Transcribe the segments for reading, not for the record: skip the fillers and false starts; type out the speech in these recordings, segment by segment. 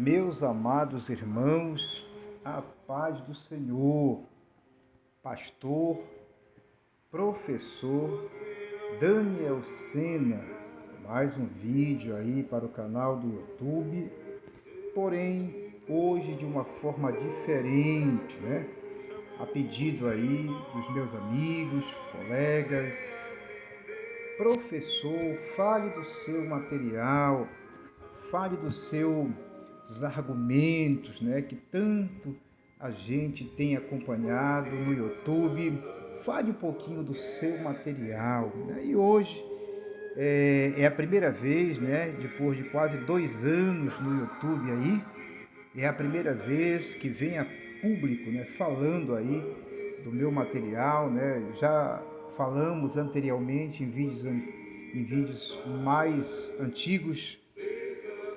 Meus amados irmãos, a paz do Senhor, pastor, professor Daniel Sena, mais um vídeo aí para o canal do YouTube, porém hoje de uma forma diferente, né? A pedido aí dos meus amigos, colegas, professor, fale do seu material, fale dos seus argumentos, né, que tanto a gente tem acompanhado no YouTube. Fale um pouquinho do seu material, né? E hoje é a primeira vez, né, depois de quase 2 anos no YouTube aí, é a primeira vez que vem a público, né, falando aí do meu material, né? Já falamos anteriormente em vídeos mais antigos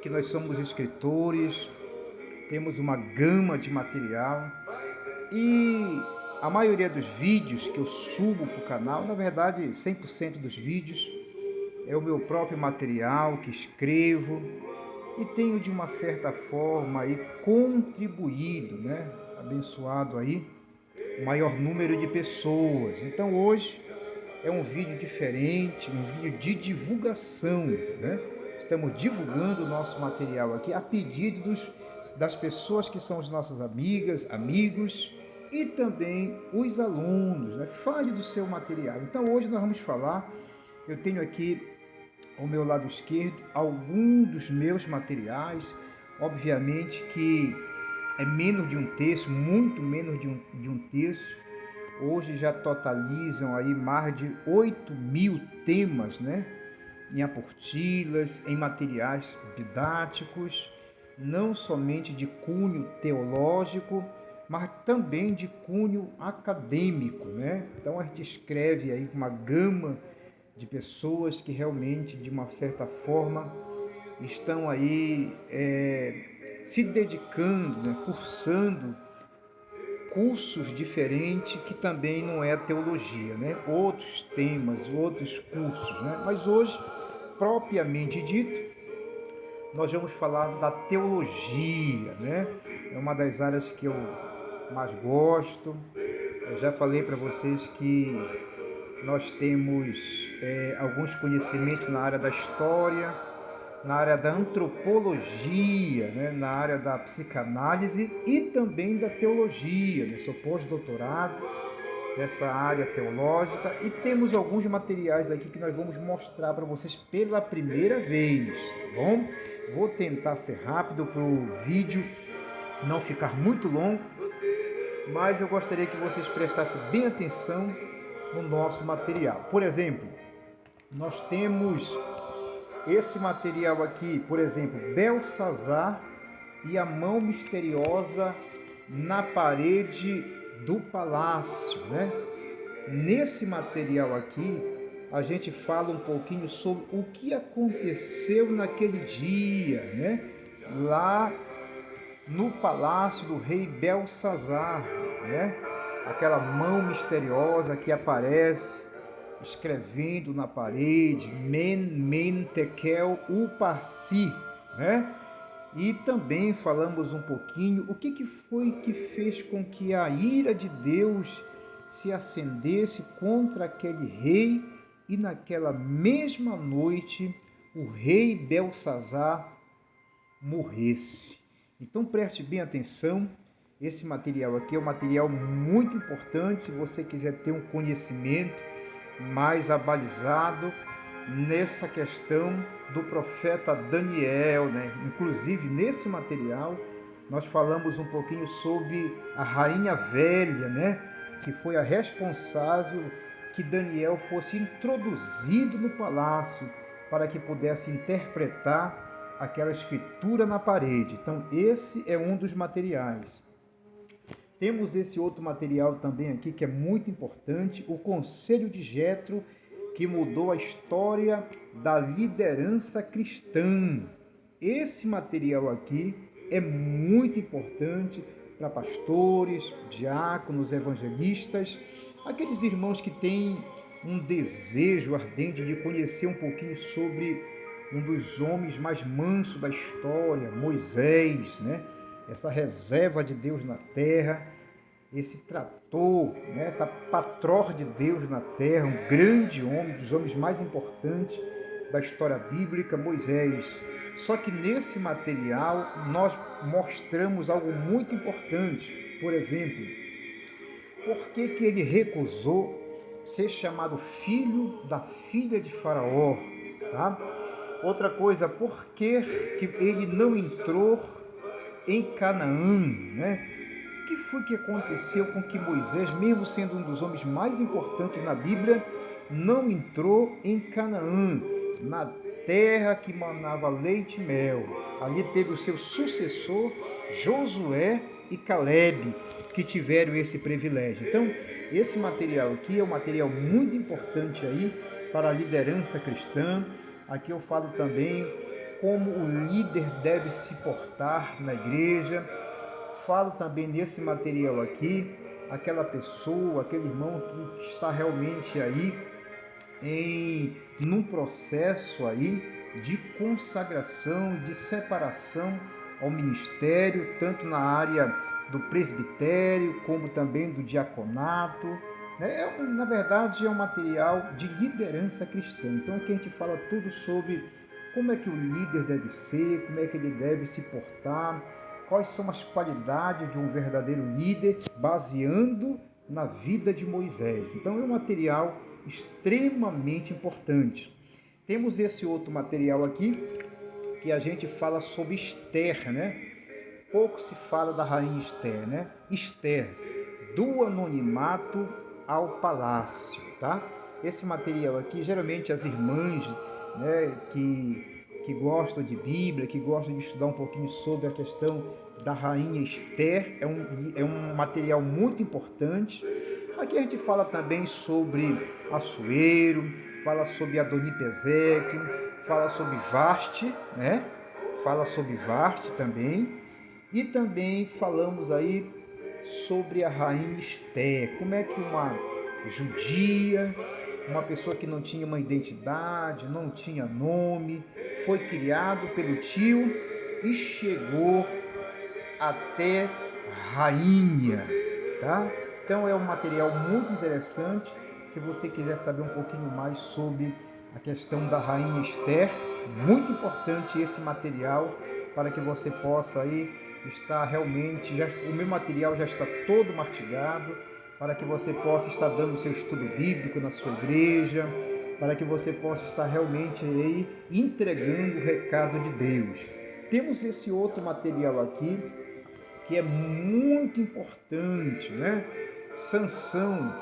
que nós somos escritores, temos uma gama de material e a maioria dos vídeos que eu subo para o canal, na verdade 100% dos vídeos, é o meu próprio material que escrevo e tenho de uma certa forma aí contribuído, né? Abençoado aí o maior número de pessoas. Então hoje é um vídeo diferente, um vídeo de divulgação, né? Estamos divulgando o nosso material aqui a pedido das pessoas que são as nossas amigas, amigos e também os alunos, né? Fale do seu material. Então hoje nós vamos falar, eu tenho aqui ao meu lado esquerdo alguns dos meus materiais, obviamente que é menos de um terço, muito menos de um terço. Hoje já totalizam aí mais de 8.000 temas, né? Em apostilas, em materiais didáticos, não somente de cunho teológico, mas também de cunho acadêmico, né? Então a gente escreve aí uma gama de pessoas que realmente, de uma certa forma, estão aí se dedicando, né? Cursando cursos diferentes que também não é teologia, né? Outros temas, outros cursos, né? Mas hoje, propriamente dito, nós vamos falar da teologia, né? É uma das áreas que eu mais gosto. Eu já falei para vocês que nós temos alguns conhecimentos na área da história, na área da antropologia, né? Na área da psicanálise e também da teologia, né? Sou pós-doutorado nessa área teológica e temos alguns materiais aqui que nós vamos mostrar para vocês pela primeira vez, tá bom? Vou tentar ser rápido para o vídeo não ficar muito longo, mas eu gostaria que vocês prestassem bem atenção no nosso material. Por exemplo, nós temos esse material aqui, por exemplo, Belsazar e a mão misteriosa na parede do palácio, né? Nesse material aqui, a gente fala um pouquinho sobre o que aconteceu naquele dia, né? Lá no palácio do rei Belsazar, né? Aquela mão misteriosa que aparece escrevendo na parede, Men Tekel Uparsi, né? E também falamos um pouquinho o que foi que fez com que a ira de Deus se acendesse contra aquele rei e naquela mesma noite o rei Belsazar morresse. Então preste bem atenção, esse material aqui é um material muito importante se você quiser ter um conhecimento mais abalizado nessa questão do profeta Daniel, né? Inclusive nesse material nós falamos um pouquinho sobre a rainha velha, né? Que foi a responsável que Daniel fosse introduzido no palácio para que pudesse interpretar aquela escritura na parede. Então esse é um dos materiais. Temos esse outro material também aqui que é muito importante, o Conselho de Jetro, que mudou a história da liderança cristã. Esse material aqui é muito importante para pastores, diáconos, evangelistas, aqueles irmãos que têm um desejo ardente de conhecer um pouquinho sobre um dos homens mais mansos da história, Moisés, né? Essa reserva de Deus na terra, esse trator, né? Essa patroa de Deus na terra, um grande homem, dos homens mais importantes da história bíblica, Moisés. Só que nesse material nós mostramos algo muito importante. Por exemplo, por que que ele recusou ser chamado filho da filha de Faraó? Tá? Outra coisa, por que que ele não entrou em Canaã? Né? O que foi que aconteceu com que Moisés, mesmo sendo um dos homens mais importantes na Bíblia, não entrou em Canaã, na terra que manava leite e mel? Ali teve o seu sucessor, Josué e Calebe, que tiveram esse privilégio. Então, esse material aqui é um material muito importante aí para a liderança cristã. Aqui eu falo também como o líder deve se portar na igreja. Falo também nesse material aqui, aquela pessoa, aquele irmão que está realmente aí num processo aí de consagração, de separação ao ministério, tanto na área do presbitério, como também do diaconato. Na verdade, é um material de liderança cristã. Então, aqui a gente fala tudo sobre como é que o líder deve ser, como é que ele deve se portar, quais são as qualidades de um verdadeiro líder, baseando na vida de Moisés. Então, é um material extremamente importante. Temos esse outro material aqui, que a gente fala sobre Esther, né? Pouco se fala da rainha Esther, né? Esther, do anonimato ao palácio, tá? Esse material aqui, geralmente as irmãs, né, que gostam de Bíblia, que gostam de estudar um pouquinho sobre a questão da rainha Esther, é um material muito importante. Aqui a gente fala também sobre Assuero, fala sobre Adonipezeque, fala sobre Vaste, né? Fala sobre Vaste também. E também falamos aí sobre a rainha Esther, como é que uma judia, uma pessoa que não tinha uma identidade, não tinha nome, foi criado pelo tio e chegou até rainha, tá? Então é um material muito interessante. Se você quiser saber um pouquinho mais sobre a questão da rainha Esther, muito importante esse material para que você possa aí estar realmente, o meu material já está todo mastigado, para que você possa estar dando o seu estudo bíblico na sua igreja, para que você possa estar realmente aí entregando o recado de Deus. Temos esse outro material aqui, que é muito importante, né? Sansão,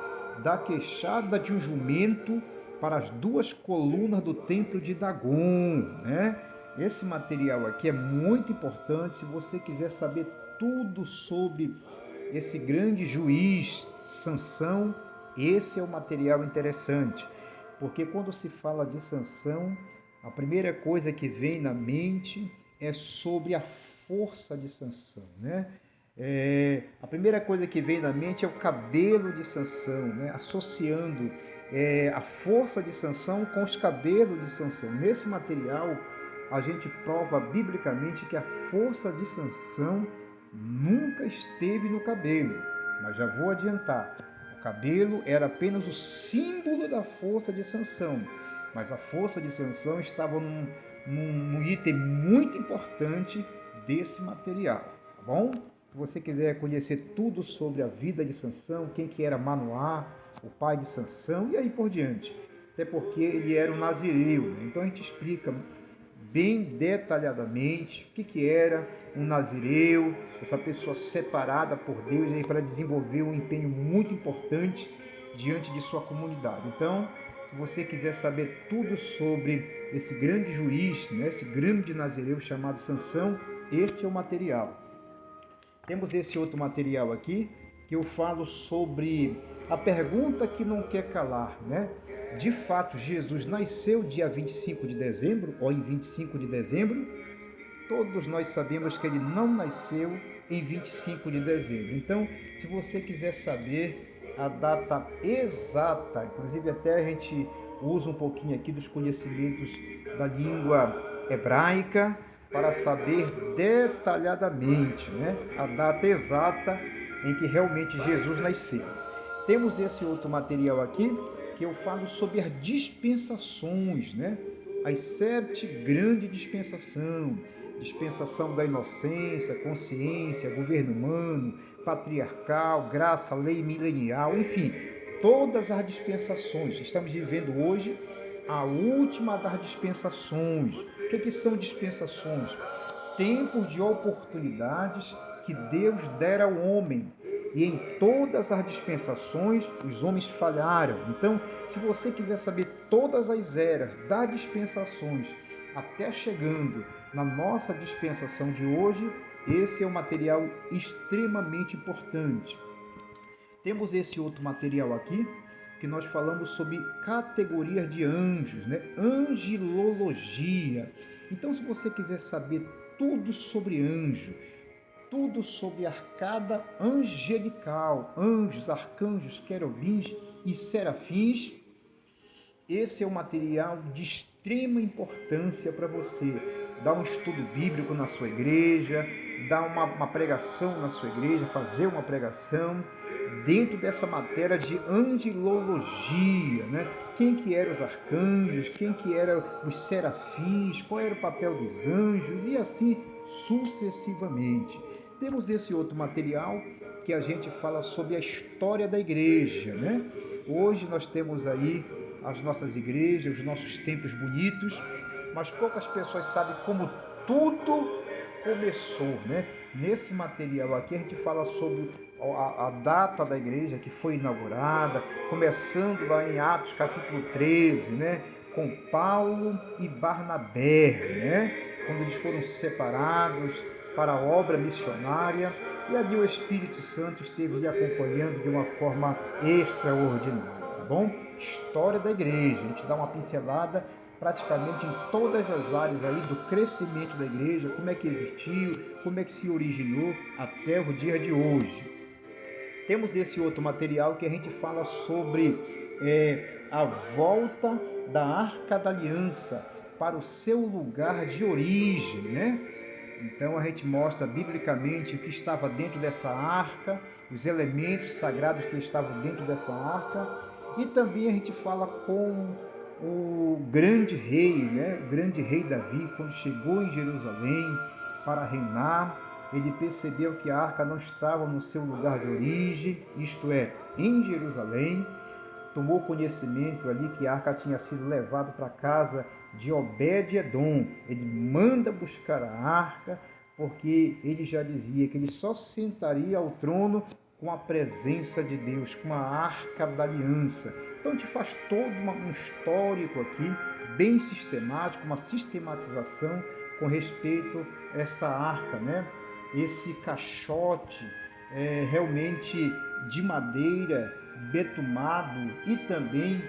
da queixada de um jumento para as duas colunas do templo de Dagon, né? Esse material aqui é muito importante se você quiser saber tudo sobre esse grande juiz Sansão. Esse é um material interessante, porque quando se fala de Sansão, a primeira coisa que vem na mente é sobre a força de Sansão, né? A primeira coisa que vem na mente é o cabelo de Sansão, né? Associando a força de Sansão com os cabelos de Sansão. Nesse material, a gente prova biblicamente que a força de Sansão nunca esteve no cabelo, mas já vou adiantar. O cabelo era apenas o símbolo da força de Sansão, mas a força de Sansão estava num item muito importante desse material, tá bom? Se você quiser conhecer tudo sobre a vida de Sansão, quem que era Manoá, o pai de Sansão e aí por diante, até porque ele era um nazireu, né? Então a gente explica bem detalhadamente o que era um nazireu, essa pessoa separada por Deus para desenvolver um empenho muito importante diante de sua comunidade. Então, se você quiser saber tudo sobre esse grande juiz, né, esse grande nazireu chamado Sansão, este é o material. Temos esse outro material aqui, que eu falo sobre a pergunta que não quer calar, né? De fato, Jesus nasceu dia 25 de dezembro, ou em 25 de dezembro? Todos nós sabemos que ele não nasceu em 25 de dezembro. Então, se você quiser saber a data exata, inclusive até a gente uso um pouquinho aqui dos conhecimentos da língua hebraica para saber detalhadamente, né, a data exata em que realmente Jesus nasceu. Temos esse outro material aqui que eu falo sobre as dispensações, né? As 7 grandes dispensações. Dispensação da inocência, consciência, governo humano, patriarcal, graça, lei milenial, enfim, todas as dispensações. Estamos vivendo hoje a última das dispensações. O que são dispensações? Tempos de oportunidades que Deus dera ao homem. E em todas as dispensações, os homens falharam. Então, se você quiser saber todas as eras das dispensações, até chegando na nossa dispensação de hoje, esse é um material extremamente importante. Temos esse outro material aqui, que nós falamos sobre categorias de anjos, né? Angelologia. Então, se você quiser saber tudo sobre anjo, tudo sobre arcada angelical, anjos, arcanjos, querubins e serafins, esse é um material de extrema importância para você. Dar um estudo bíblico na sua igreja, dar uma pregação na sua igreja, fazer uma pregação dentro dessa matéria de angelologia, né? Quem que eram os arcanjos, quem que eram os serafins, qual era o papel dos anjos e assim sucessivamente. Temos esse outro material que a gente fala sobre a história da igreja, né? Hoje nós temos aí as nossas igrejas, os nossos templos bonitos, mas poucas pessoas sabem como tudo começou, né? Nesse material aqui a gente fala sobre a data da igreja que foi inaugurada, começando lá em Atos capítulo 13, né? Com Paulo e Barnabé, né? Quando eles foram separados para a obra missionária, e ali o Espírito Santo esteve lhe acompanhando de uma forma extraordinária, tá bom? História da igreja, a gente dá uma pincelada praticamente em todas as áreas aí do crescimento da igreja, como é que existiu, como é que se originou até o dia de hoje. Temos esse outro material que a gente fala sobre a volta da Arca da Aliança para o seu lugar de origem, né? Então a gente mostra biblicamente o que estava dentro dessa arca, os elementos sagrados que estavam dentro dessa arca, e também a gente fala com o grande rei, né? O grande rei Davi, quando chegou em Jerusalém para reinar, ele percebeu que a arca não estava no seu lugar de origem, isto é, em Jerusalém. Tomou conhecimento ali que a arca tinha sido levada para a casa de Obed-Edom. Ele manda buscar a arca, porque ele já dizia que ele só sentaria ao trono com a presença de Deus, com a arca da aliança. Então a gente faz todo um histórico aqui, bem sistemático, uma sistematização com respeito a esta arca, né? Esse caixote realmente de madeira, betumado e também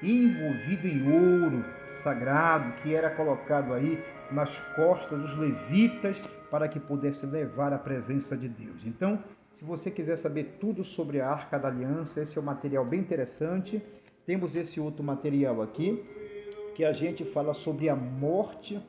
envolvido em ouro sagrado, que era colocado aí nas costas dos levitas para que pudesse levar a presença de Deus. Então, se você quiser saber tudo sobre a Arca da Aliança, esse é um material bem interessante. Temos esse outro material aqui, que a gente fala sobre a morte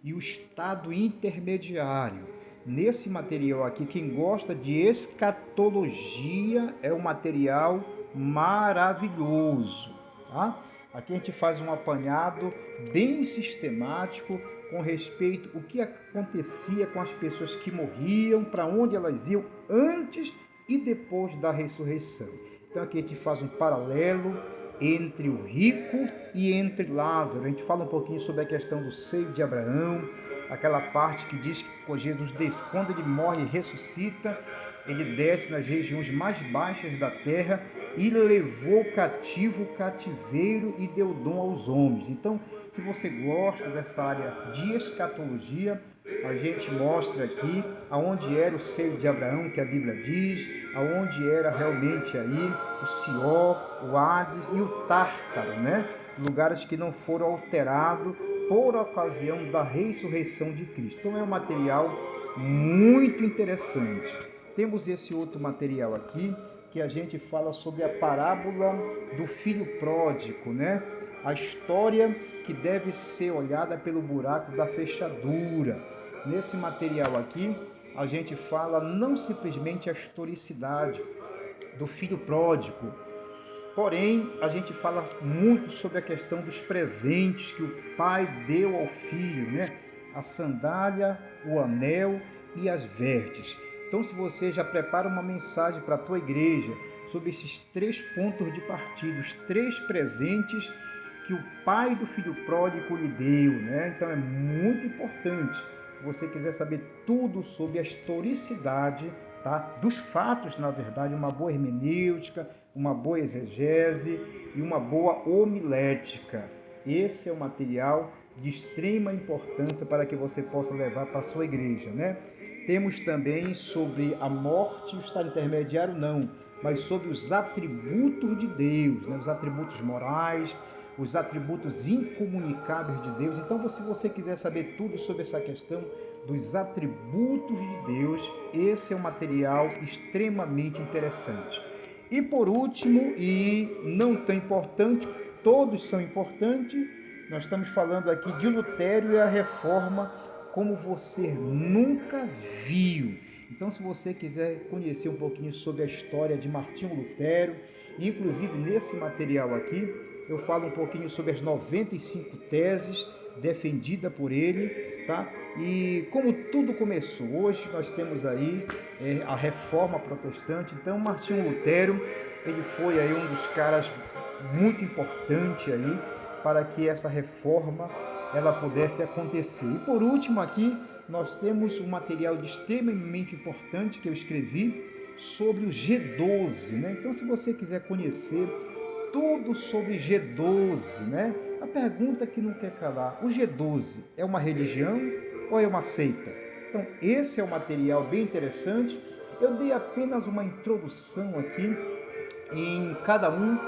e o estado intermediário. Nesse material aqui, quem gosta de escatologia é um material maravilhoso, tá? Aqui a gente faz um apanhado bem sistemático com respeito ao que acontecia com as pessoas que morriam, para onde elas iam antes e depois da ressurreição. Então aqui a gente faz um paralelo entre o rico e entre Lázaro. A gente fala um pouquinho sobre a questão do seio de Abraão, aquela parte que diz que Jesus, quando ele morre e ressuscita, ele desce nas regiões mais baixas da terra e levou cativo o cativeiro e deu dom aos homens. Então, se você gosta dessa área de escatologia, a gente mostra aqui aonde era o seio de Abraão, que a Bíblia diz, aonde era realmente aí o Sió, o Hades e o Tártaro, né? Lugares que não foram alterados por ocasião da ressurreição de Cristo. Então é um material muito interessante. Temos esse outro material aqui, que a gente fala sobre a parábola do filho pródigo, né? a história que deve ser olhada pelo buraco da fechadura. Nesse material aqui, a gente fala não simplesmente a historicidade do filho pródigo, porém, a gente fala muito sobre a questão dos presentes que o pai deu ao filho, né? A sandália, o anel e as vestes. Então, se você já prepara uma mensagem para a tua igreja sobre esses 3 pontos de partida, os 3 presentes que o pai do filho pródigo lhe deu, né? Então, é muito importante. Se você quiser saber tudo sobre a historicidade, tá? Dos fatos, na verdade, uma boa hermenêutica, uma boa exegese e uma boa homilética. Esse é o material de extrema importância para que você possa levar para a sua igreja, né? Temos também sobre a morte, o estado intermediário não, mas sobre os atributos de Deus, né? Os atributos morais, os atributos incomunicáveis de Deus. Então, se você quiser saber tudo sobre essa questão dos atributos de Deus, esse é um material extremamente interessante. E por último, e não tão importante, todos são importantes, nós estamos falando aqui de Lutero e a Reforma como você nunca viu. Então, se você quiser conhecer um pouquinho sobre a história de Martinho Lutero, inclusive nesse material aqui, eu falo um pouquinho sobre as 95 teses defendidas por ele, tá? E como tudo começou, hoje nós temos aí a Reforma Protestante. Então, Martinho Lutero, ele foi aí um dos caras muito importante aí para que essa reforma ela pudesse acontecer. E por último aqui, nós temos um material extremamente importante que eu escrevi sobre o G12, né? Então, se você quiser conhecer tudo sobre G12, né? A pergunta que não quer calar, o G12 é uma religião ou é uma seita? Então, esse é um material bem interessante. Eu dei apenas uma introdução aqui em cada um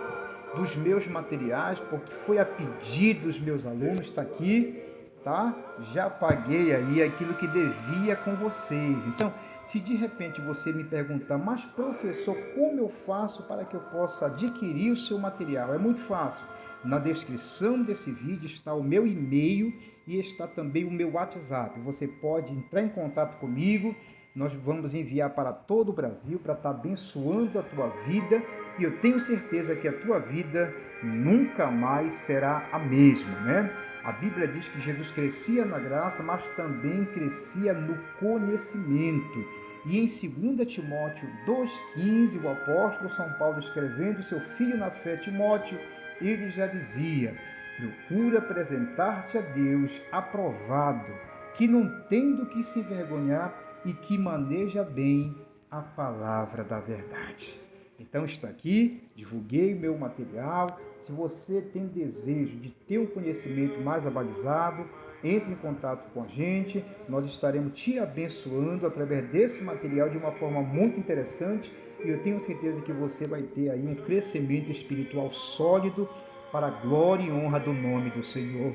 dos meus materiais, porque foi a pedido dos meus alunos, está aqui, tá? Já paguei aí aquilo que devia com vocês. Então, se de repente você me perguntar, mas professor, como eu faço para que eu possa adquirir o seu material? É muito fácil. Na descrição desse vídeo está o meu e-mail e está também o meu WhatsApp. Você pode entrar em contato comigo. Nós vamos enviar para todo o Brasil para estar abençoando a tua vida. E eu tenho certeza que a tua vida nunca mais será a mesma, né? A Bíblia diz que Jesus crescia na graça, mas também crescia no conhecimento. E em 2 Timóteo 2,15, o apóstolo São Paulo, escrevendo seu filho na fé, Timóteo, ele já dizia: procura apresentar-te a Deus aprovado, que não tem do que se envergonhar e que maneja bem a palavra da verdade. Então está aqui, divulguei meu material. Se você tem desejo de ter um conhecimento mais abalizado, entre em contato com a gente. Nós estaremos te abençoando através desse material de uma forma muito interessante. E eu tenho certeza que você vai ter aí um crescimento espiritual sólido para a glória e honra do nome do Senhor,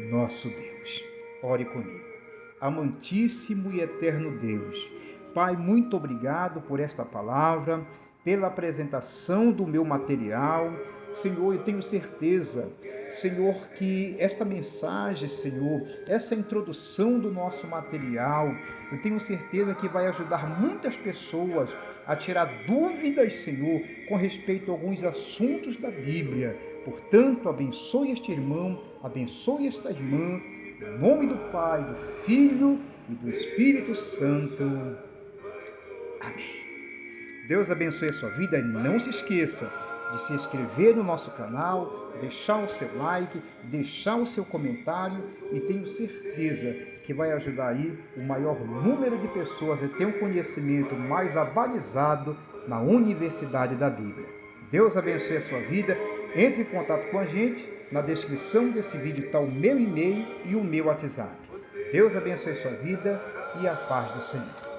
nosso Deus. Ore comigo. Amantíssimo e eterno Deus, Pai, muito obrigado por esta palavra, pela apresentação do meu material. Senhor, eu tenho certeza, Senhor, que esta mensagem, Senhor, essa introdução do nosso material, eu tenho certeza que vai ajudar muitas pessoas a tirar dúvidas, Senhor, com respeito a alguns assuntos da Bíblia. Portanto, abençoe este irmão, abençoe esta irmã, em nome do Pai, do Filho e do Espírito Santo. Amém. Deus abençoe a sua vida e não se esqueça de se inscrever no nosso canal, deixar o seu like, deixar o seu comentário e tenho certeza que vai ajudar aí o maior número de pessoas a ter um conhecimento mais abalizado na Universidade da Bíblia. Deus abençoe a sua vida, entre em contato com a gente, na descrição desse vídeo está o meu e-mail e o meu WhatsApp. Deus abençoe a sua vida e a paz do Senhor.